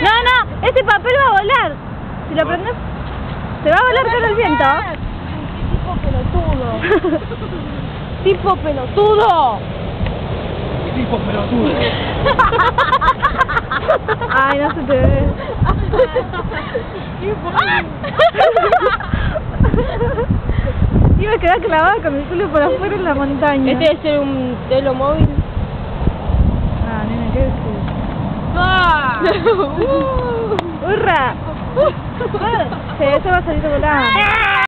¡No! ¡Ese papel va a volar! Si lo prendes, se va a volar con el viento. Tipo pelotudo. Tipo pelotudo. Ay, no se te ve. Iba a quedar clavada con el culo por afuera en la montaña. Este debe ser un telo móvil. Ah, nena, ¿qué decís? ¡Ah! ¡Hurra! Sí, eso va a salir volando.